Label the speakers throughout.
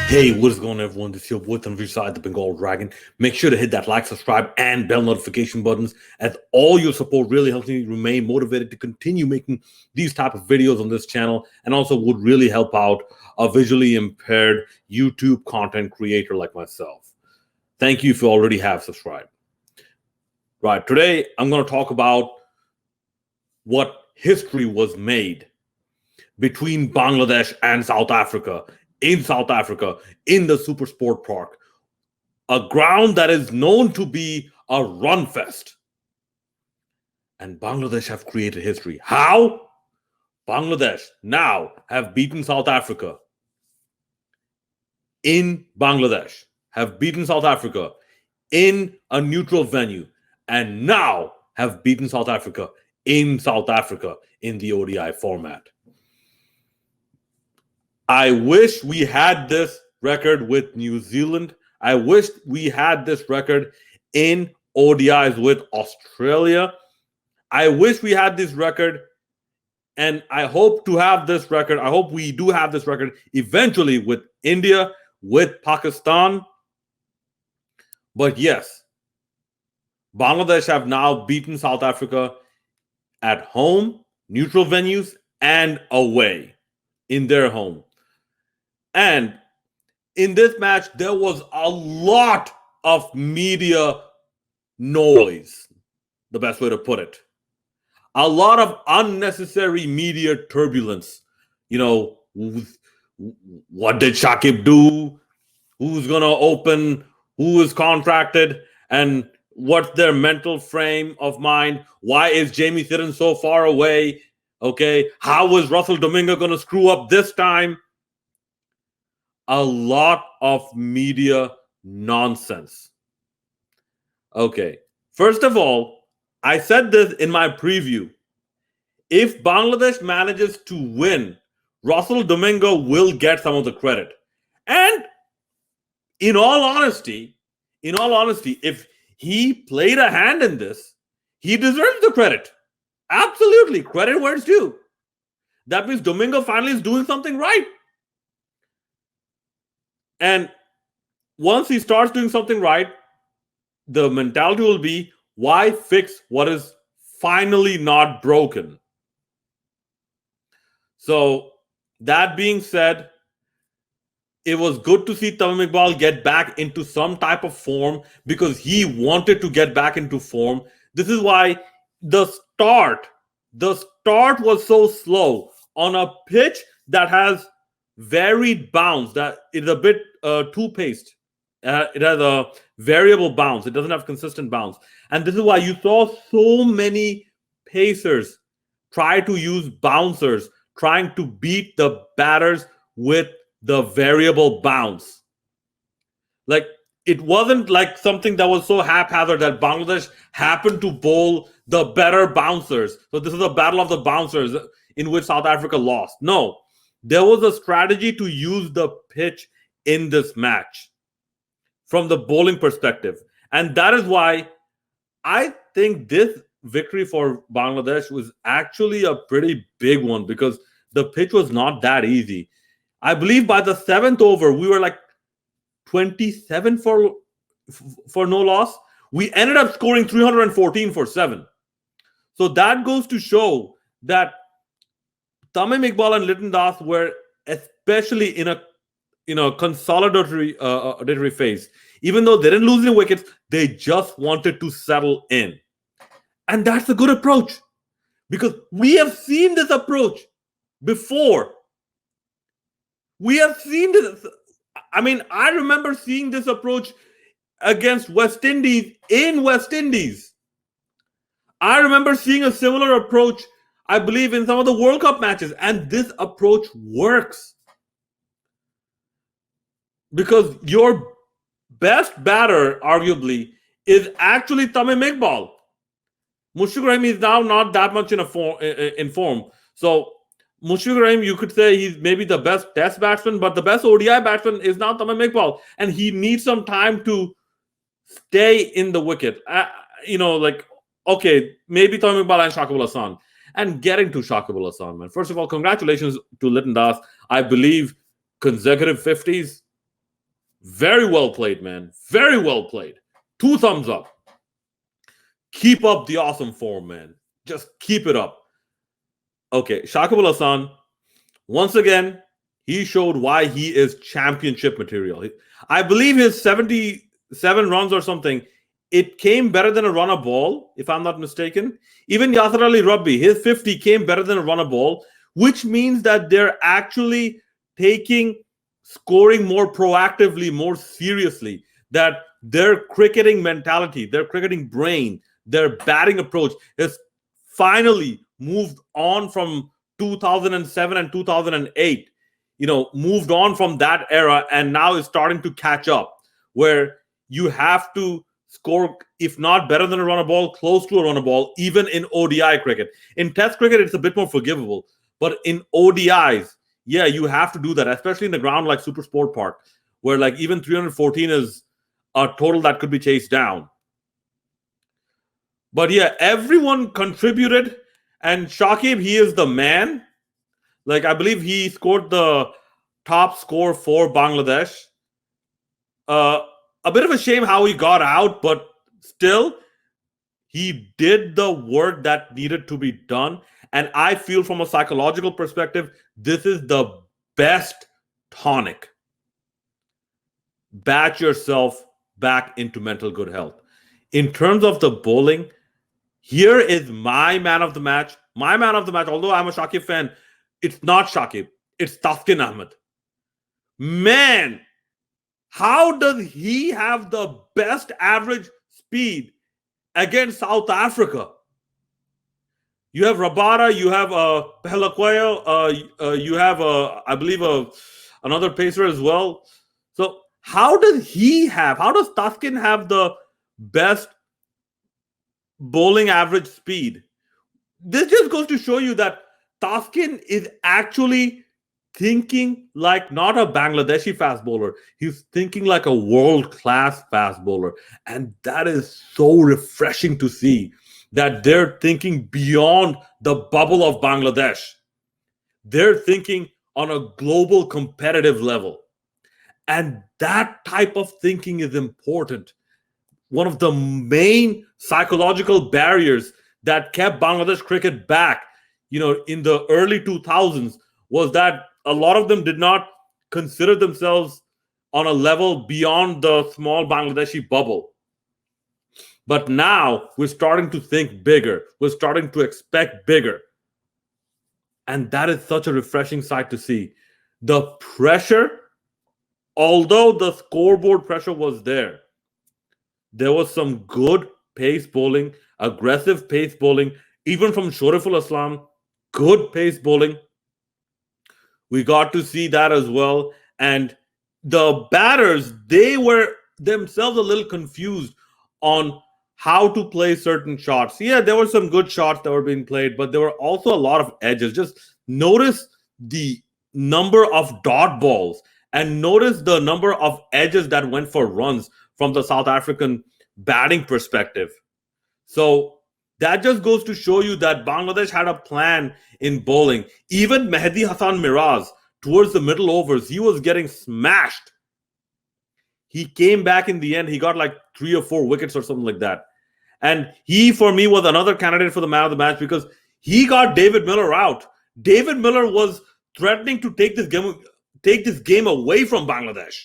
Speaker 1: Hey, what is going on, everyone? This is your boy Tanvir Side, the Bengal Dragon. Make sure to hit that like, subscribe, and bell notification buttons, as all your support really helps me remain motivated to continue making these type of videos on this channel, and also would really help out a visually impaired YouTube content creator like myself. Thank you if you already have subscribed. Right, today I'm going to talk about what history was made between Bangladesh and South Africa, in South Africa, in the Super Sport Park, a ground that is known to be a run fest. And Bangladesh have created history. How? Bangladesh now have beaten South Africa in Bangladesh, have beaten South Africa in a neutral venue, and now have beaten South Africa in the ODI format. I wish we had this record with New Zealand. I wish we had this record in ODIs with Australia. I wish we had this record, and I hope to have this record. I hope we do have this record eventually with India, with Pakistan. But yes, Bangladesh have now beaten South Africa at home, neutral venues, and away in their home. And in this match, there was a lot of media noise, the best way to put it. A lot of unnecessary media turbulence. You know, what did Shakib do? Who's going to open? Who is contracted? And what's their mental frame of mind? Why is Jamie Thitten so far away? Okay, how is Russell Domingo going to screw up this time? A lot of media nonsense. Okay, first of all, I said this in my preview. If Bangladesh manages to win, Russell Domingo will get some of the credit. And in all honesty, if he played a hand in this, he deserves the credit. Absolutely, credit where it's due. That means Domingo finally is doing something right. And once he starts doing something right, the mentality will be, why fix what is finally not broken? So that being said, it was good to see Tamim Iqbal get back into some type of form because he wanted to get back into form. This is why the start was so slow on a pitch that has varied bounce, that is a bit two-paced. It has a variable bounce. It doesn't have consistent bounce. And this is why you saw so many pacers try to use bouncers, trying to beat the batters with the variable bounce. Like, it wasn't like something that was so haphazard that Bangladesh happened to bowl the better bouncers. So this is a battle of the bouncers in which South Africa lost. No. There was a strategy to use the pitch in this match from the bowling perspective. And that is why I think this victory for Bangladesh was actually a pretty big one, because the pitch was not that easy. I believe by the 7th over, we were like 27 for no loss. We ended up scoring 314 for 7. So that goes to show that Tamim Iqbal and Litton Das were, especially in a consolidatory phase. Even though they didn't lose any wickets, they just wanted to settle in. And that's a good approach, because we have seen this approach before. We have seen this. I mean, I remember seeing this approach against West Indies in West Indies. I remember seeing a similar approach, I believe, in some of the World Cup matches. And this approach works, because your best batter, arguably, is actually Tamim Iqbal. Mushfiqur Rahim is now not that much in form. So Mushfiqur Rahim, you could say he's maybe the best test batsman, but the best ODI batsman is now Tamim Iqbal. And he needs some time to stay in the wicket. Okay, maybe Tamim Iqbal and Shakib Al Hasan. And getting to Shakib Al Hasan, man. First of all, congratulations to Litton Das. I believe consecutive 50s. Very well played, man. Very well played. 2 thumbs up. Keep up the awesome form, man. Just keep it up. Okay, Shakib Al Hasan, once again, he showed why he is championship material. I believe his 77 runs or something, it came better than a runner ball, if I'm not mistaken. Even Yasser Ali Rabbi, his 50 came better than a runner ball, which means that they're actually taking scoring more proactively, more seriously, that their cricketing mentality, their cricketing brain, their batting approach has finally moved on from 2007 and 2008, moved on from that era and now is starting to catch up, where you have to score, if not better than a runner ball, close to a runner ball, even in ODI cricket. In Test cricket, it's a bit more forgivable. But in ODIs, yeah, you have to do that, especially in the ground like Super Sport Park, where like even 314 is a total that could be chased down. But yeah, everyone contributed, and Shakib, he is the man. Like, I believe he scored the top score for Bangladesh. A bit of a shame how he got out, but still, he did the work that needed to be done. And I feel from a psychological perspective, this is the best tonic. Bat yourself back into mental good health. In terms of the bowling, here is my man of the match. My man of the match, although I'm a Shakib fan, it's not Shakib. It's Taskin Ahmed. Man, how does he have the best average speed against South Africa? You have Rabada, you have Pehelaquayo, you have, I believe, another pacer as well. So how does Taskin have the best bowling average speed? This just goes to show you that Taskin is actually thinking like not a Bangladeshi fast bowler. He's thinking like a world-class fast bowler. And that is so refreshing to see, that they're thinking beyond the bubble of Bangladesh. They're thinking on a global competitive level. And that type of thinking is important. One of the main psychological barriers that kept Bangladesh cricket back, in the early 2000s, was that a lot of them did not consider themselves on a level beyond the small Bangladeshi bubble. But now we're starting to think bigger. We're starting to expect bigger. And that is such a refreshing sight to see. The pressure, although the scoreboard pressure was there was some good pace bowling, aggressive pace bowling, even from Shoriful Islam, good pace bowling. We got to see that as well. And the batters, they were themselves a little confused on how to play certain shots. Yeah, there were some good shots that were being played, but there were also a lot of edges. Just notice the number of dot balls and notice the number of edges that went for runs from the South African batting perspective. So that just goes to show you that Bangladesh had a plan in bowling. Even Mehdi Hassan Miraz, towards the middle overs, he was getting smashed. He came back in the end. He got like 3 or 4 wickets or something like that. And he, for me, was another candidate for the man of the match because he got David Miller out. David Miller was threatening to take this game away from Bangladesh.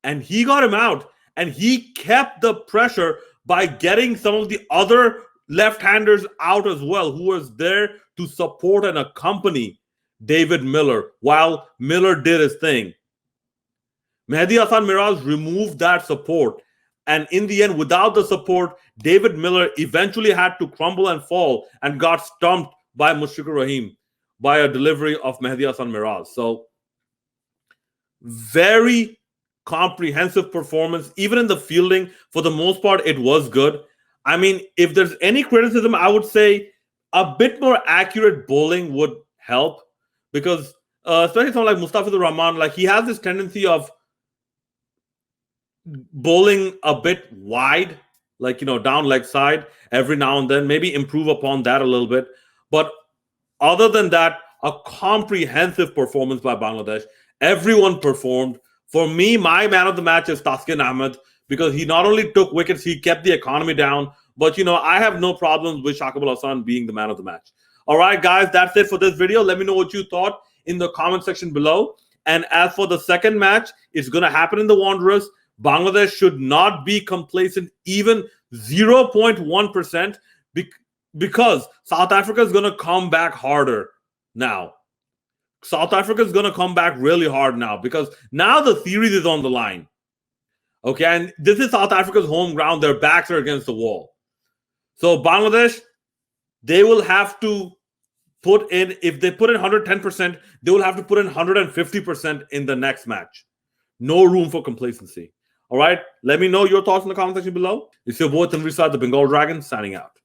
Speaker 1: And he got him out. And he kept the pressure by getting some of the other left-handers out as well, who was there to support and accompany David Miller while Miller did his thing. Mehdi Hassan Miraz removed that support. And in the end, without the support, David Miller eventually had to crumble and fall and got stumped by Mushfiqur Rahim by a delivery of Mehdi Hassan Miraz. So, very comprehensive performance. Even in the fielding, for the most part, it was good. I mean, if there's any criticism, I would say a bit more accurate bowling would help because especially someone like Mustafizur Rahman, like he has this tendency of bowling a bit wide, like, down leg side every now and then, maybe improve upon that a little bit. But other than that, a comprehensive performance by Bangladesh. Everyone performed For me, my man of the match is Taskin Ahmed because he not only took wickets, he kept the economy down. But, I have no problems with Shakib Al Hasan being the man of the match. All right, guys, that's it for this video. Let me know what you thought in the comment section below. And as for the second match, it's going to happen in the Wanderers. Bangladesh should not be complacent, even 0.1%, because South Africa is going to come back harder now. South Africa is going to come back really hard now because now the series is on the line. Okay, and this is South Africa's home ground. Their backs are against the wall. So Bangladesh, they will have to put in, if they put in 110%, they will have to put in 150% in the next match. No room for complacency. All right, let me know your thoughts in the comment section below. It's your boy Tanvir Saad, the Bengal Dragon, signing out.